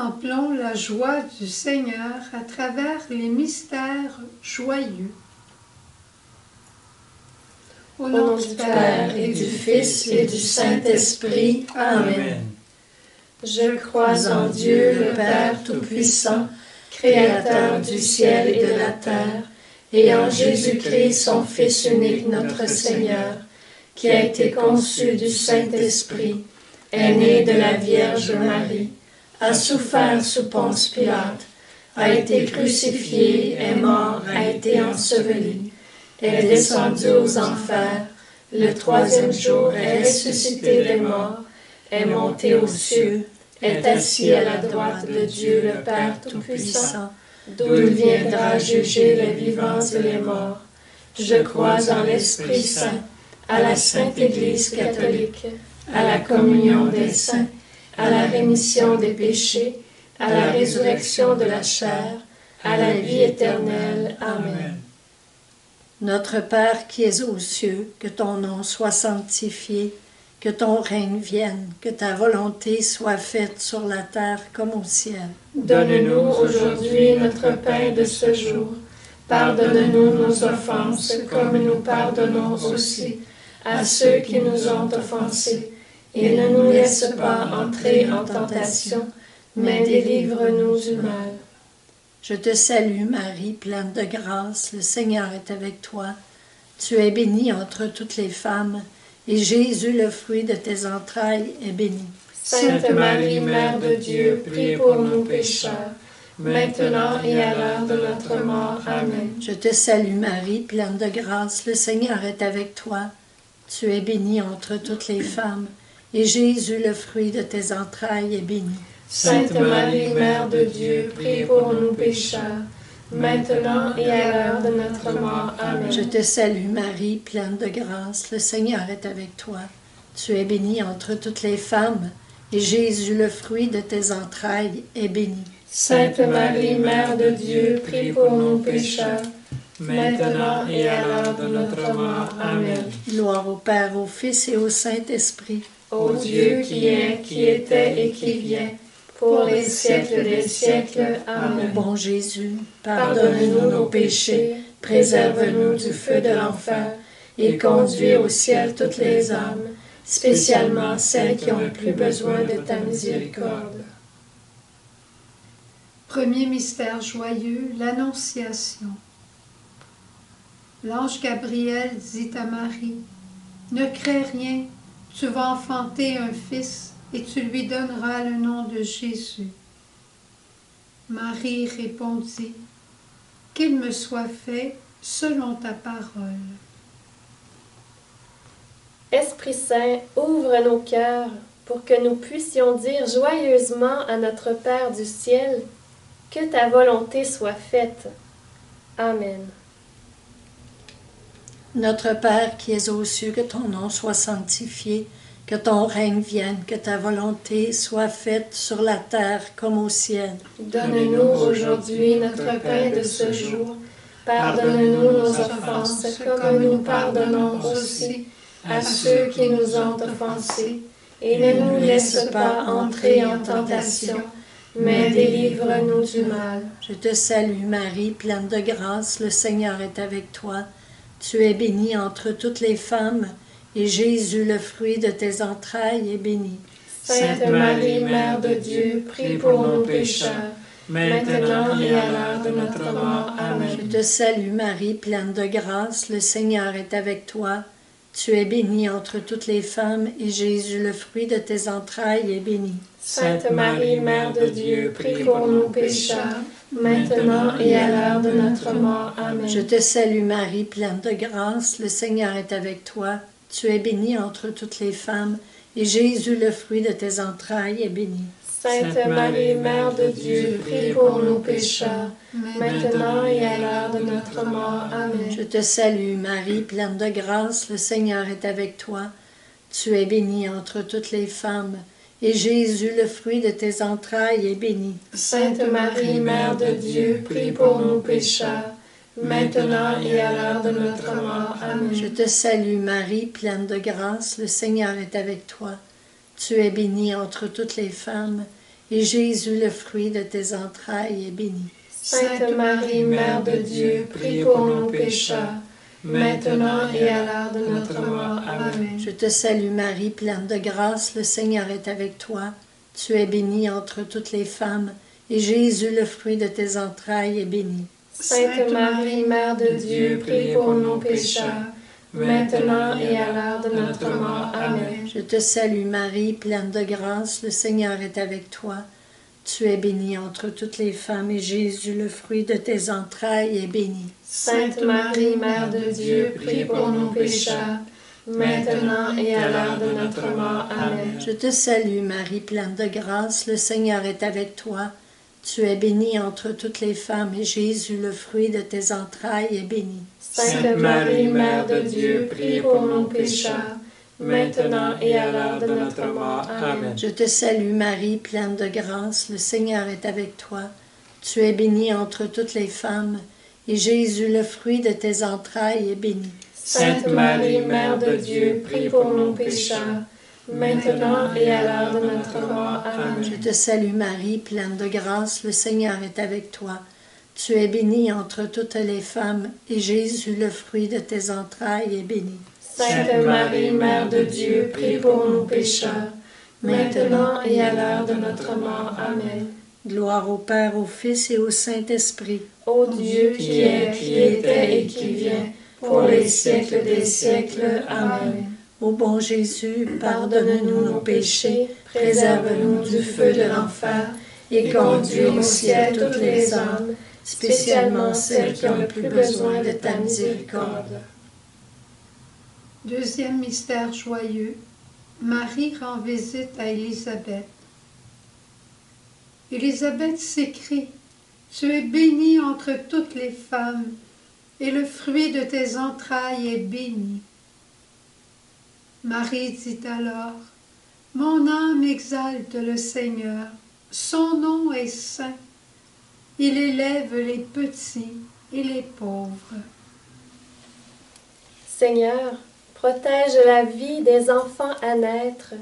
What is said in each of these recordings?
Contemplons la joie du Seigneur à travers les mystères joyeux. Au nom du Père et du Fils et du Saint-Esprit. Amen. Je crois en Dieu, le Père Tout-Puissant, Créateur du ciel et de la terre, et en Jésus-Christ, son Fils unique, notre Seigneur, qui a été conçu du Saint-Esprit, est né de la Vierge Marie, a souffert sous Ponce Pilate, a été crucifié, est mort, a été enseveli, est descendu aux enfers, le troisième jour est ressuscité des morts, est monté aux cieux, est assis à la droite de Dieu le Père Tout-Puissant, d'où il viendra juger les vivants et les morts. Je crois en l'Esprit Saint, à la Sainte Église catholique, à la communion des saints, à la rémission des péchés, à la résurrection de la chair, à la vie éternelle. Amen. Notre Père qui es aux cieux, que ton nom soit sanctifié, que ton règne vienne, que ta volonté soit faite sur la terre comme au ciel. Donne-nous aujourd'hui notre pain de ce jour. Pardonne-nous nos offenses, comme nous pardonnons aussi à ceux qui nous ont offensés. Et ne nous laisse pas entrer en tentation, mais délivre-nous du mal. Je te salue Marie, pleine de grâce, le Seigneur est avec toi. Tu es bénie entre toutes les femmes, et Jésus, le fruit de tes entrailles, est béni. Sainte Marie, Mère de Dieu, prie pour nous pécheurs, maintenant et à l'heure de notre mort. Amen. Je te salue Marie, pleine de grâce, le Seigneur est avec toi. Tu es bénie entre toutes les femmes, et Jésus, le fruit de tes entrailles, est béni. Sainte Marie, Mère de Dieu, prie pour nous pécheurs, maintenant et à l'heure de notre mort. Amen. Je te salue Marie, pleine de grâce, le Seigneur est avec toi. Tu es bénie entre toutes les femmes, et Jésus, le fruit de tes entrailles, est béni. Sainte Marie, Mère de Dieu, prie pour nous pécheurs, maintenant et à l'heure de notre mort. Amen. Gloire au Père, au Fils et au Saint-Esprit. Ô Dieu qui est, qui était et qui vient, pour les siècles des siècles. Amen. Mon bon Jésus, Pardonne-nous nos péchés, préserve-nous du feu de l'enfer, et conduis au ciel toutes les âmes, spécialement celles qui ont le plus besoin de ta miséricorde. Premier mystère joyeux, l'Annonciation. L'ange Gabriel dit à Marie, « Ne crains rien, tu vas enfanter un fils, et tu lui donneras le nom de Jésus. » Marie répondit, « Qu'il me soit fait selon ta parole. » Esprit Saint, ouvre nos cœurs pour que nous puissions dire joyeusement à notre Père du ciel, « Que ta volonté soit faite. » Amen. Notre Père qui es aux cieux, que ton nom soit sanctifié, que ton règne vienne, que ta volonté soit faite sur la terre comme au ciel. Donne-nous aujourd'hui notre pain de ce jour. Pardonne-nous nos offenses, comme nous pardonnons aussi à ceux qui nous ont offensés. Et ne nous laisse pas entrer en tentation, mais délivre-nous du mal. Je te salue Marie, pleine de grâce, le Seigneur est avec toi. Tu es bénie entre toutes les femmes, et Jésus, le fruit de tes entrailles, est béni. Sainte Marie, Mère de Dieu, prie pour nous pécheurs, maintenant et à l'heure de notre mort. Amen. Je te salue Marie, pleine de grâce, le Seigneur est avec toi. Tu es bénie entre toutes les femmes, et Jésus, le fruit de tes entrailles, est béni. Sainte Marie, Mère de Dieu, prie pour nous pécheurs, maintenant et à l'heure de notre mort. Amen. Je te salue Marie, pleine de grâce, le Seigneur est avec toi. Tu es bénie entre toutes les femmes, et Jésus, le fruit de tes entrailles, est béni. Sainte Marie, Mère de Dieu, prie pour nous pécheurs, maintenant et à l'heure de notre mort. Amen. Je te salue Marie, pleine de grâce, le Seigneur est avec toi. Tu es bénie entre toutes les femmes, et Jésus, le fruit de tes entrailles, est béni. Sainte Marie, Mère de Dieu, prie pour nous pécheurs, maintenant et à l'heure de notre mort. Amen. Je te salue Marie, pleine de grâce, le Seigneur est avec toi. Tu es bénie entre toutes les femmes, et Jésus, le fruit de tes entrailles, est béni. Sainte Marie, Mère de Dieu, prie pour nous pécheurs, maintenant et à l'heure de notre mort. Amen. Je te salue Marie, pleine de grâce, le Seigneur est avec toi. Tu es bénie entre toutes les femmes, et Jésus, le fruit de tes entrailles, est béni. Sainte Marie, Mère de Dieu, prie pour nous pécheurs, maintenant et à l'heure de notre mort. Amen. Je te salue Marie, pleine de grâce, le Seigneur est avec toi. Tu es bénie entre toutes les femmes, et Jésus, le fruit de tes entrailles, est béni. Sainte Marie, Mère de Dieu, prie pour nous pécheurs, maintenant et à l'heure de notre mort. Amen. Je te salue Marie, pleine de grâce, le Seigneur est avec toi. Tu es bénie entre toutes les femmes, et Jésus, le fruit de tes entrailles, est béni. Sainte Marie, Mère de Dieu, prie pour nous pécheurs, maintenant et à l'heure de notre mort. Amen. Je te salue Marie, pleine de grâce, le Seigneur est avec toi. Tu es bénie entre toutes les femmes, et Jésus, le fruit de tes entrailles, est béni. Sainte Marie, Mère de Dieu, prie pour nous pécheurs, maintenant et à l'heure de notre mort. Amen. Je te salue Marie, pleine de grâce, le Seigneur est avec toi. Tu es bénie entre toutes les femmes, et Jésus, le fruit de tes entrailles, est béni. Sainte Marie, Mère de Dieu, prie pour nous pécheurs, maintenant et à l'heure de notre mort. Amen. Gloire au Père, au Fils et au Saint-Esprit. Ô Dieu qui est, qui était et qui vient, pour les siècles des siècles. Amen. Ô bon Jésus, Pardonne-nous nos péchés, préserve-nous du feu de l'enfer, et conduis au ciel toutes les âmes, spécialement celles qui ont le plus besoin de ta miséricorde. Deuxième mystère joyeux, Marie rend visite à Élisabeth. Élisabeth s'écrie, « Tu es bénie entre toutes les femmes, et le fruit de tes entrailles est béni. » Marie dit alors, « Mon âme exalte le Seigneur, son nom est saint. Il élève les petits et les pauvres. » Seigneur, protège la vie des enfants à naître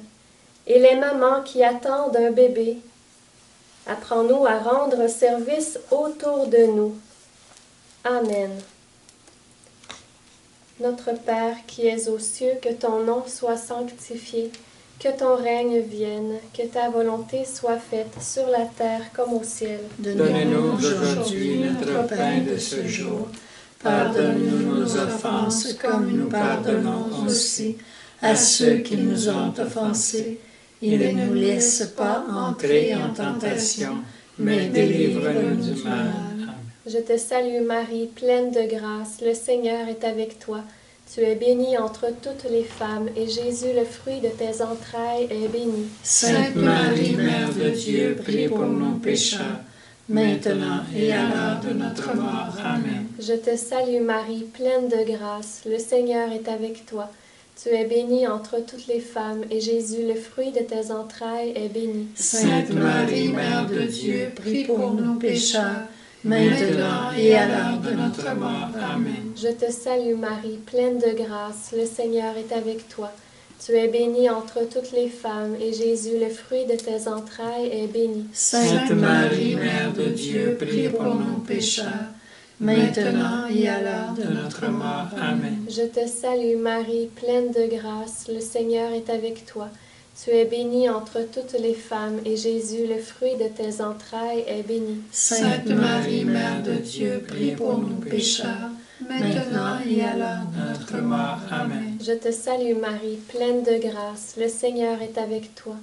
et les mamans qui attendent un bébé. Apprends-nous à rendre service autour de nous. Amen. Notre Père qui es aux cieux, que ton nom soit sanctifié, que ton règne vienne, que ta volonté soit faite sur la terre comme au ciel. Donne-nous aujourd'hui notre pain de ce jour. Pardonne-nous nos offenses comme nous pardonnons aussi à ceux qui nous ont offensés. Et ne nous laisse pas entrer en tentation, mais délivre-nous du mal. Amen. Je te salue Marie, pleine de grâce, le Seigneur est avec toi. Tu es bénie entre toutes les femmes, et Jésus, le fruit de tes entrailles, est béni. Sainte Marie, Mère de Dieu, prie pour nous pécheurs, maintenant et à l'heure de notre mort. Amen. Je te salue Marie, pleine de grâce, le Seigneur est avec toi. Tu es bénie entre toutes les femmes, et Jésus, le fruit de tes entrailles, est béni. Sainte Marie, Mère de Dieu, prie pour nous pécheurs, maintenant et à l'heure de notre mort. Amen. Je te salue Marie, pleine de grâce, le Seigneur est avec toi. Tu es bénie entre toutes les femmes, et Jésus, le fruit de tes entrailles, est béni. Sainte Marie, Mère de Dieu, prie pour nous pécheurs, maintenant et à l'heure de notre mort. Amen. Je te salue Marie, pleine de grâce, le Seigneur est avec toi. Tu es bénie entre toutes les femmes, et Jésus, le fruit de tes entrailles, est béni. Sainte Marie, Mère de Dieu, prie pour nous pécheurs, maintenant et à l'heure de notre mort. Amen. Je te salue Marie, pleine de grâce, le Seigneur est avec toi.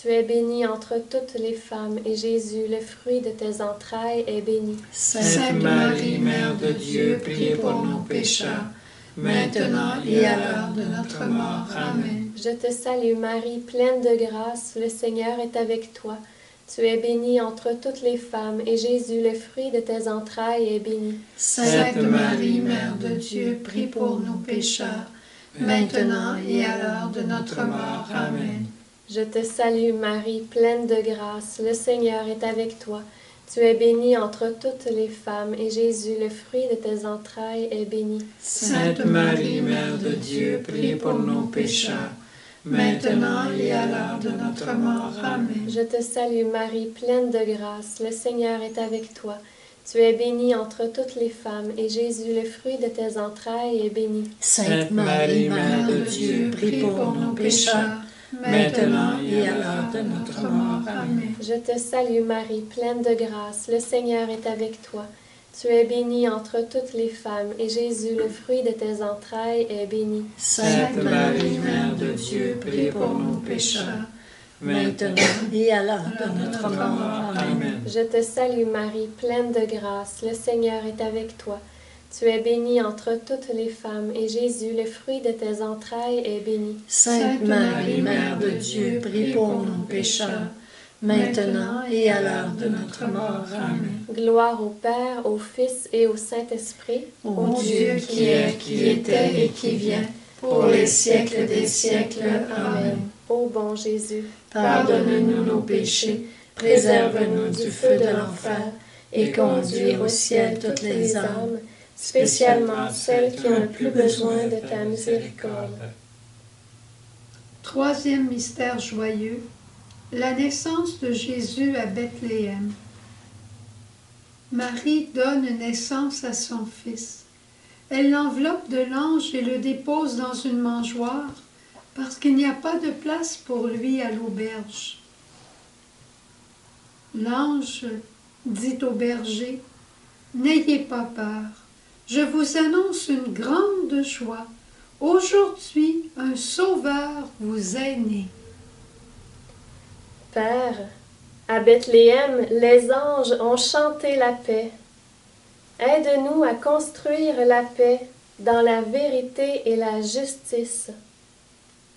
Tu es bénie entre toutes les femmes, et Jésus, le fruit de tes entrailles, est béni. Sainte Marie, Mère de Dieu, prie pour nous pécheurs, maintenant et à l'heure de notre mort. Amen. Je te salue Marie, pleine de grâce, le Seigneur est avec toi. Tu es bénie entre toutes les femmes, et Jésus, le fruit de tes entrailles, est béni. Sainte Marie, Mère de Dieu, prie pour nous pécheurs, maintenant et à l'heure de notre mort. Amen. Je te salue Marie, pleine de grâce, le Seigneur est avec toi. Tu es bénie entre toutes les femmes, et Jésus, le fruit de tes entrailles, est béni. Sainte Marie, Mère de Dieu, prie pour nous pécheurs, maintenant et à l'heure de notre mort. Amen. Je te salue Marie, pleine de grâce, le Seigneur est avec toi. Tu es bénie entre toutes les femmes, et Jésus, le fruit de tes entrailles, est béni. Sainte Marie, Mère de Dieu, prie pour nos pécheurs, maintenant et à l'heure de notre mort. Amen. Je te salue Marie, pleine de grâce, le Seigneur est avec toi. Tu es bénie entre toutes les femmes, et Jésus, le fruit de tes entrailles, est béni. Sainte Marie, Mère de Dieu, prie pour nos pécheurs, maintenant et à l'heure de notre mort. Amen. Je te salue Marie, pleine de grâce, le Seigneur est avec toi. Tu es bénie entre toutes les femmes, et Jésus, le fruit de tes entrailles, est béni. Sainte Marie, Mère de Dieu, prie pour nos pécheurs, maintenant et à l'heure de notre mort. Amen. Gloire au Père, au Fils et au Saint-Esprit, Ô Dieu qui est, qui était et qui vient, pour les siècles des siècles. Amen. Ô bon Jésus, Pardonne-nous nos péchés, préserve-nous du feu de l'enfer, et conduis au ciel toutes les âmes, spécialement celles qui ont le plus besoin de ta miséricorde. Troisième mystère joyeux, la naissance de Jésus à Bethléem. Marie donne naissance à son fils. Elle l'enveloppe de l'ange et le dépose dans une mangeoire, parce qu'il n'y a pas de place pour lui à l'auberge. L'ange dit au berger, « N'ayez pas peur, je vous annonce une grande joie. Aujourd'hui, un sauveur vous est né. » Père, à Bethléem, les anges ont chanté la paix. Aide-nous à construire la paix dans la vérité et la justice.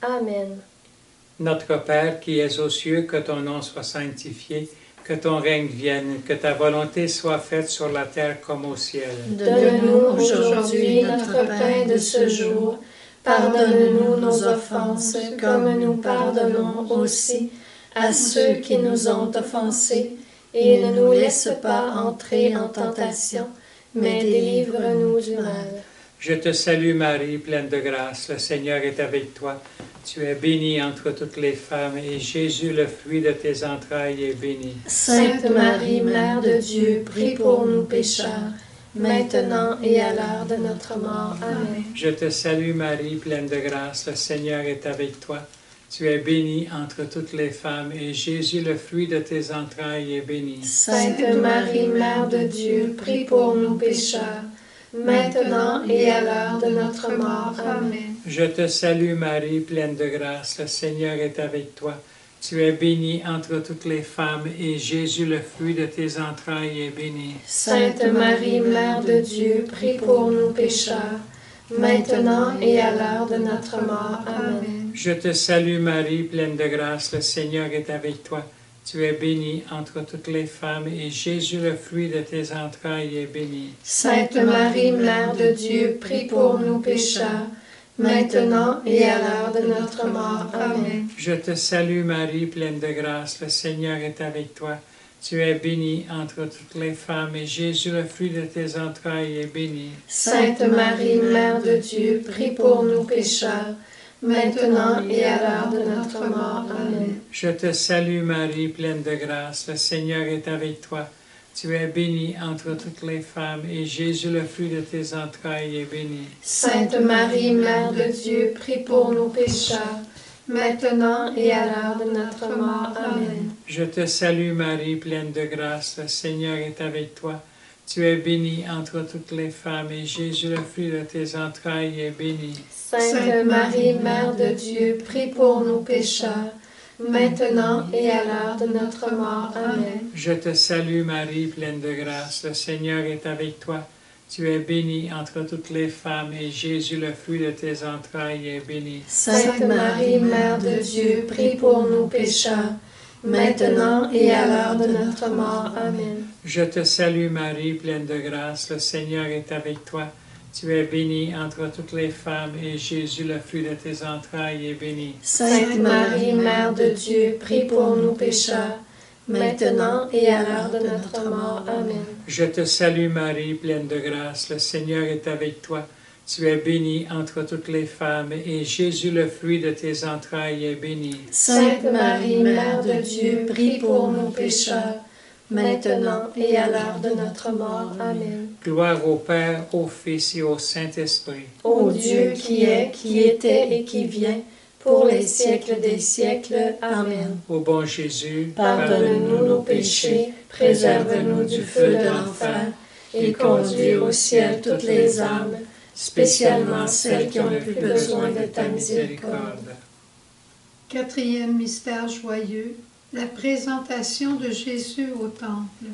Amen. Notre Père qui es aux cieux, que ton nom soit sanctifié, que ton règne vienne, que ta volonté soit faite sur la terre comme au ciel. Donne-nous aujourd'hui notre pain de ce jour. Pardonne-nous nos offenses, comme nous pardonnons aussi à ceux qui nous ont offensés, et ne nous laisse pas entrer en tentation, mais délivre-nous du mal. Je te salue Marie, pleine de grâce, le Seigneur est avec toi. Tu es bénie entre toutes les femmes, et Jésus, le fruit de tes entrailles, est béni. Sainte Marie, Mère de Dieu, prie pour nous pécheurs, maintenant et à l'heure de notre mort. Amen. Je te salue Marie, pleine de grâce, le Seigneur est avec toi. Tu es bénie entre toutes les femmes, et Jésus, le fruit de tes entrailles, est béni. Sainte Marie, Mère de Dieu, prie pour nous pécheurs, maintenant et à l'heure de notre mort. Amen. Je te salue Marie, pleine de grâce, le Seigneur est avec toi. Tu es bénie entre toutes les femmes, et Jésus, le fruit de tes entrailles, est béni. Sainte Marie, Mère de Dieu, prie pour nous pécheurs, maintenant et à l'heure de notre mort. Amen. Je te salue Marie, pleine de grâce, le Seigneur est avec toi. Tu es bénie entre toutes les femmes, et Jésus, le fruit de tes entrailles, est béni. Sainte Marie, Mère de Dieu, prie pour nous pécheurs, maintenant et à l'heure de notre mort. Amen. Je te salue Marie, pleine de grâce, le Seigneur est avec toi. Tu es bénie entre toutes les femmes, et Jésus, le fruit de tes entrailles, est béni. Sainte Marie, Mère de Dieu, prie pour nous pécheurs, maintenant et à l'heure de notre mort. Amen. Je te salue Marie, pleine de grâce, le Seigneur est avec toi. Tu es bénie entre toutes les femmes, et Jésus, le fruit de tes entrailles, est béni. Sainte Marie, Mère de Dieu, prie pour nous pécheurs, maintenant et à l'heure de notre mort. Amen. Je te salue Marie, pleine de grâce, le Seigneur est avec toi. Tu es bénie entre toutes les femmes, et Jésus, le fruit de tes entrailles, est béni. Sainte Marie, Mère de Dieu, prie pour nous pécheurs, maintenant et à l'heure de notre mort. Amen. Je te salue Marie, pleine de grâce, le Seigneur est avec toi. Tu es bénie entre toutes les femmes, et Jésus, le fruit de tes entrailles, est béni. Sainte Marie, Mère de Dieu, prie pour nous pécheurs, maintenant et à l'heure de notre mort. Amen. Je te salue Marie, pleine de grâce, le Seigneur est avec toi. Tu es bénie entre toutes les femmes, et Jésus, le fruit de tes entrailles, est béni. Sainte Marie, Mère de Dieu, prie pour nous pécheurs, maintenant et à l'heure de notre mort. Amen. Je te salue Marie, pleine de grâce, le Seigneur est avec toi. Tu es bénie entre toutes les femmes, et Jésus, le fruit de tes entrailles, est béni. Sainte Marie, Mère de Dieu, prie pour nous pécheurs, maintenant et à l'heure de notre mort. Amen. Gloire au Père, au Fils et au Saint-Esprit. Ô Dieu qui est, qui était et qui vient, pour les siècles des siècles. Amen. Ô bon Jésus, Pardonne-nous nos péchés, préserve-nous du feu de l'enfer, et conduis au ciel toutes les âmes, spécialement celles qui ont le plus besoin de ta miséricorde. Quatrième mystère joyeux, la présentation de Jésus au temple.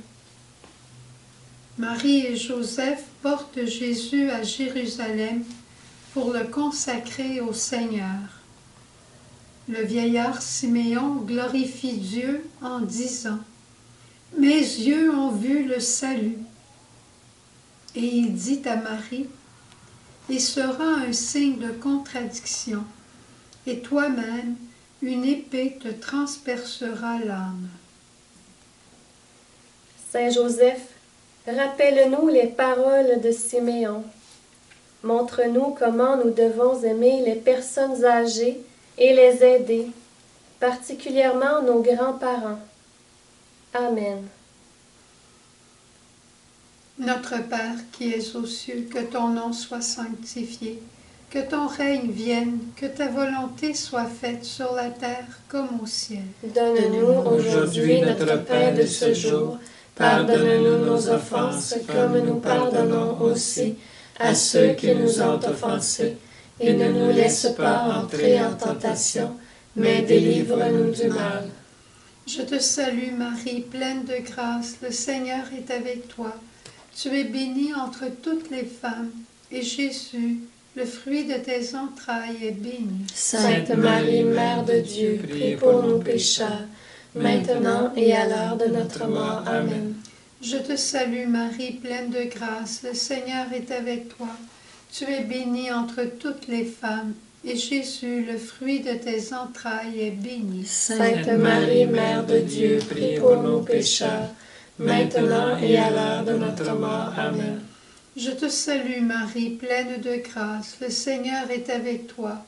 Marie et Joseph portent Jésus à Jérusalem pour le consacrer au Seigneur. Le vieillard Siméon glorifie Dieu en disant « Mes yeux ont vu le salut ». Et il dit à Marie « Il sera un signe de contradiction, et toi-même, une épée te transpercera l'âme. » Saint Joseph, rappelle-nous les paroles de Siméon. Montre-nous comment nous devons aimer les personnes âgées et les aider, particulièrement nos grands-parents. Amen. Notre Père qui es aux cieux, que ton nom soit sanctifié, que ton règne vienne, que ta volonté soit faite sur la terre comme au ciel. Donne-nous aujourd'hui notre pain de ce jour. Pardonne-nous nos offenses, comme nous pardonnons aussi à ceux qui nous ont offensés. Et ne nous laisse pas entrer en tentation, mais délivre-nous du mal. Je te salue Marie, pleine de grâce, le Seigneur est avec toi. Tu es bénie entre toutes les femmes, et Jésus, le fruit de tes entrailles, est béni. Sainte Marie, Mère de Dieu, prie pour nous pécheurs, maintenant et à l'heure de notre mort. Amen. Je te salue Marie, pleine de grâce, le Seigneur est avec toi. Tu es bénie entre toutes les femmes, et Jésus, le fruit de tes entrailles, est béni. Sainte Marie, Mère de Dieu, prie pour nous pécheurs, maintenant et à l'heure de notre mort. Amen. Je te salue Marie, pleine de grâce, le Seigneur est avec toi.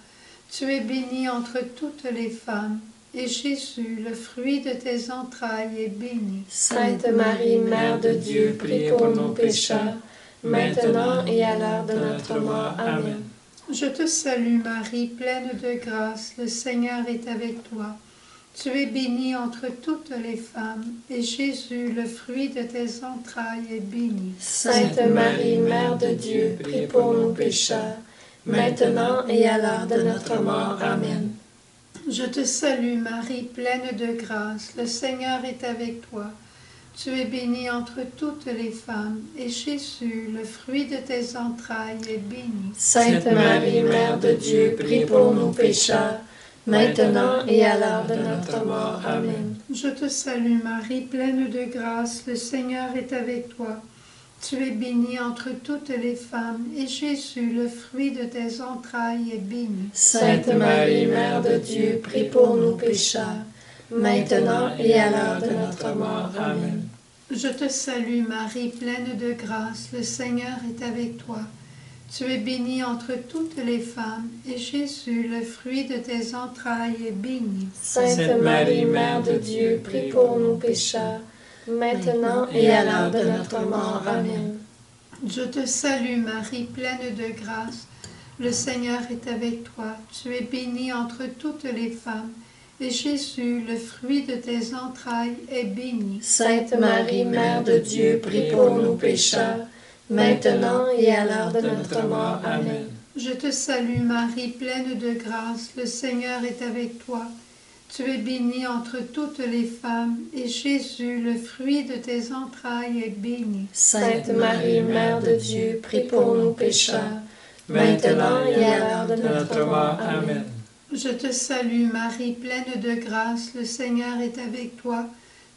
Tu es bénie entre toutes les femmes, et Jésus, le fruit de tes entrailles, est béni. Sainte Marie, Mère de Dieu, prie pour nous pécheurs, maintenant et à l'heure de notre mort. Amen. Je te salue Marie, pleine de grâce, le Seigneur est avec toi. Tu es bénie entre toutes les femmes, et Jésus, le fruit de tes entrailles, est béni. Sainte Marie, Mère de Dieu, prie pour nous pécheurs, maintenant et à l'heure de notre mort. Amen. Je te salue Marie, pleine de grâce, le Seigneur est avec toi. Tu es bénie entre toutes les femmes, et Jésus, le fruit de tes entrailles, est béni. Sainte Marie, Mère de Dieu, prie pour nous pécheurs, maintenant et à l'heure de notre mort. Amen. Je te salue Marie, pleine de grâce, le Seigneur est avec toi. Tu es bénie entre toutes les femmes, et Jésus, le fruit de tes entrailles, est béni. Sainte Marie, Mère de Dieu, prie pour nous pécheurs, maintenant et à l'heure de notre mort. Amen. Je te salue Marie, pleine de grâce, le Seigneur est avec toi. Tu es bénie entre toutes les femmes, et Jésus, le fruit de tes entrailles, est béni. Sainte Marie, Mère de Dieu, prie pour nous pécheurs, maintenant et à l'heure de notre mort. Amen. Je te salue Marie, pleine de grâce, le Seigneur est avec toi. Tu es bénie entre toutes les femmes, et Jésus, le fruit de tes entrailles, est béni. Sainte Marie, Mère de Dieu, prie pour nous pécheurs, maintenant et à l'heure de notre mort. Amen. Je te salue Marie, pleine de grâce, le Seigneur est avec toi. Tu es bénie entre toutes les femmes, et Jésus, le fruit de tes entrailles, est béni. Sainte Marie, Mère de Dieu, prie pour nous pécheurs, maintenant et à l'heure de notre mort. Amen. Je te salue Marie, pleine de grâce, le Seigneur est avec toi.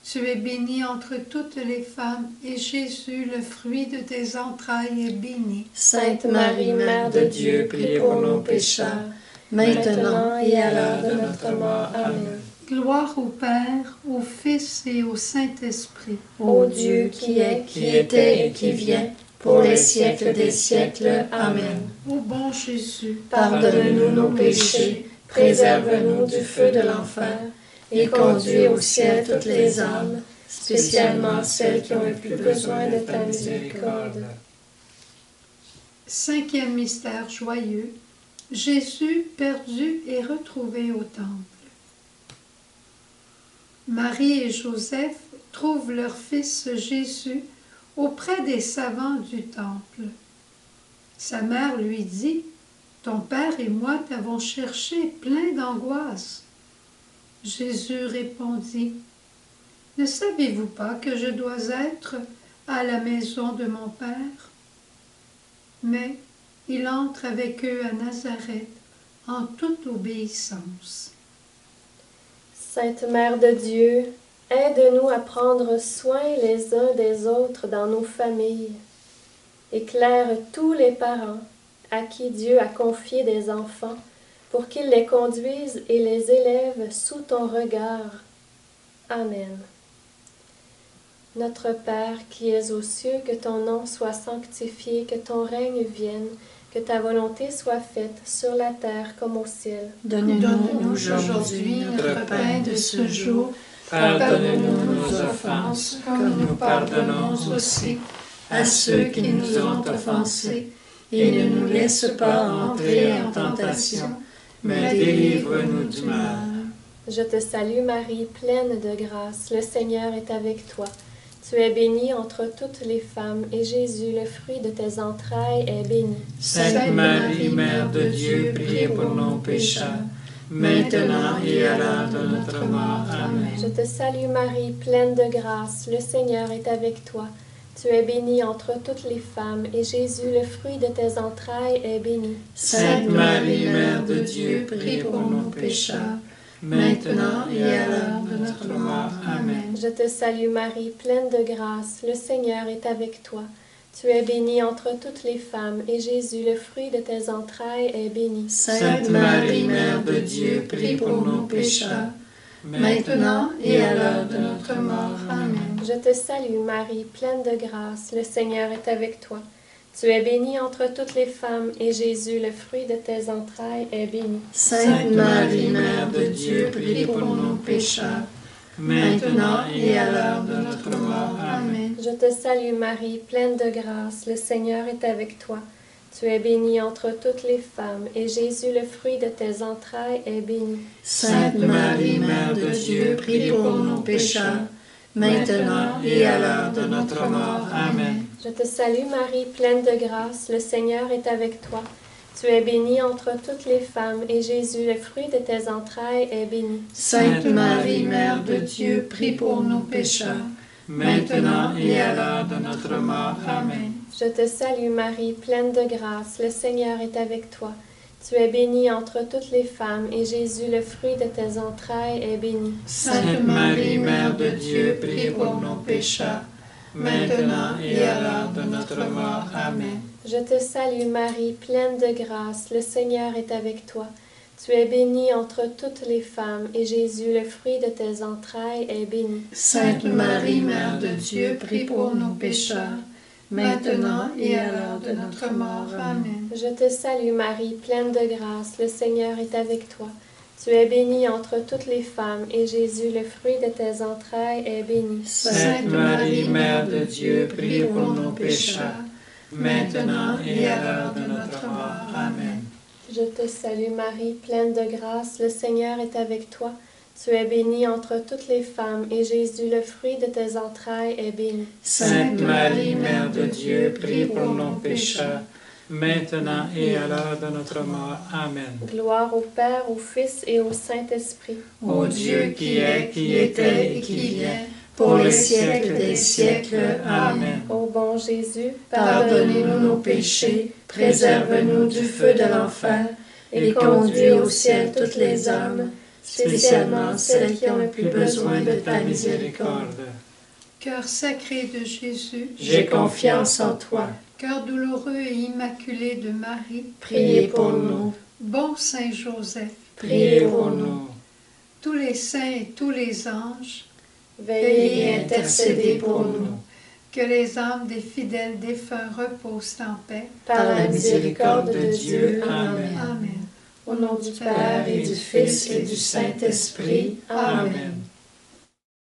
Tu es bénie entre toutes les femmes, et Jésus, le fruit de tes entrailles, est béni. Sainte Marie, Mère de Dieu, prie pour nous pécheurs, maintenant et à l'heure de notre mort. Amen. Gloire au Père, au Fils et au Saint-Esprit. Ô Dieu qui est, qui était et qui vient, pour les siècles des siècles. Amen. Ô bon Jésus, Pardonne-nous nos péchés, préserve-nous du feu de l'enfer, et conduis au ciel toutes les âmes, spécialement celles qui ont le plus besoin de ta miséricorde. Cinquième mystère joyeux, Jésus perdu et retrouvé au temple. Marie et Joseph trouvent leur fils Jésus auprès des savants du temple. Sa mère lui dit, « Ton père et moi t'avons cherché plein d'angoisse. » Jésus répondit, « Ne savez-vous pas que je dois être à la maison de mon père? » Mais il entre avec eux à Nazareth en toute obéissance. Sainte Mère de Dieu, aide-nous à prendre soin les uns des autres dans nos familles. Éclaire tous les parents à qui Dieu a confié des enfants pour qu'ils les conduisent et les élèvent sous ton regard. Amen. Notre Père qui es aux cieux, que ton nom soit sanctifié, que ton règne vienne, que ta volonté soit faite sur la terre comme au ciel. Donne-nous aujourd'hui notre pain de ce jour. Pardonne-nous nos offenses, comme nous pardonnons aussi à ceux qui nous ont offensés, et ne nous laisse pas entrer en tentation, mais délivre-nous du mal. Je te salue Marie, pleine de grâce, le Seigneur est avec toi. Tu es bénie entre toutes les femmes, et Jésus, le fruit de tes entrailles, est béni. Sainte Marie, Mère de Dieu, priez pour nos pécheurs, maintenant et à l'heure de notre mort. Amen. Je te salue Marie, pleine de grâce, le Seigneur est avec toi. Tu es bénie entre toutes les femmes, et Jésus, le fruit de tes entrailles, est béni. Sainte Marie, Mère de Dieu, priez pour nos pécheurs, maintenant et à l'heure de notre mort. Amen. Je te salue Marie, pleine de grâce, le Seigneur est avec toi. Tu es bénie entre toutes les femmes, et Jésus, le fruit de tes entrailles, est béni. Sainte Marie, Mère de Dieu, prie pour nos pécheurs, maintenant et à l'heure de notre mort. Amen. Je te salue Marie, pleine de grâce, le Seigneur est avec toi. Tu es bénie entre toutes les femmes, et Jésus, le fruit de tes entrailles, est béni. Sainte Marie, Mère de Dieu, prie pour nos pécheurs, maintenant et à l'heure de notre mort. Amen. Je te salue Marie, pleine de grâce, le Seigneur est avec toi. Tu es bénie entre toutes les femmes, et Jésus, le fruit de tes entrailles, est béni. Sainte Marie, Mère de Dieu, prie pour nos pécheurs, maintenant et à l'heure de notre mort. Amen. Je te salue Marie, pleine de grâce, le Seigneur est avec toi. Tu es bénie entre toutes les femmes, et Jésus, le fruit de tes entrailles, est béni. Sainte Marie, Mère de Dieu, prie pour nos pécheurs, maintenant et à l'heure de notre mort. Amen. Je te salue Marie, pleine de grâce, le Seigneur est avec toi. Tu es bénie entre toutes les femmes, et Jésus, le fruit de tes entrailles, est béni. Sainte Marie, Mère de Dieu, prie pour nos pécheurs, maintenant et à l'heure de notre mort. Amen. Je te salue Marie, pleine de grâce, le Seigneur est avec toi. Tu es bénie entre toutes les femmes, et Jésus, le fruit de tes entrailles, est béni. Sainte Marie, Mère de Dieu, prie pour nos pécheurs, maintenant et à l'heure de notre mort. Amen. Je te salue Marie, pleine de grâce, le Seigneur est avec toi. Tu es bénie entre toutes les femmes, et Jésus, le fruit de tes entrailles, est béni. Sainte Marie, Mère de Dieu, prie pour nos pécheurs, maintenant et à l'heure de notre mort. Amen. Je te salue Marie, pleine de grâce, le Seigneur est avec toi. Tu es bénie entre toutes les femmes, et Jésus, le fruit de tes entrailles, est béni. Sainte Marie, Mère de Dieu, prie pour nos pécheurs, maintenant et à l'heure de notre mort. Amen. Gloire au Père, au Fils et au Saint-Esprit. Ô Dieu qui est, qui était et qui vient, pour les siècles des siècles. Amen. Ô bon Jésus, Pardonnez-nous nos péchés, préserve-nous du feu de l'enfer, et conduis au ciel toutes les âmes, spécialement celles qui ont le plus besoin de ta miséricorde. Cœur sacré de Jésus, J'ai confiance en toi. cœur douloureux et immaculé de Marie, Priez pour nous. bon Saint Joseph, Priez pour nous. tous les saints et tous les anges, veillez Et intercédez pour nous. Que les âmes des fidèles défunts reposent en paix. Par la miséricorde de Dieu. Amen. Amen. Au nom du Père et du Fils et du Saint-Esprit. Amen.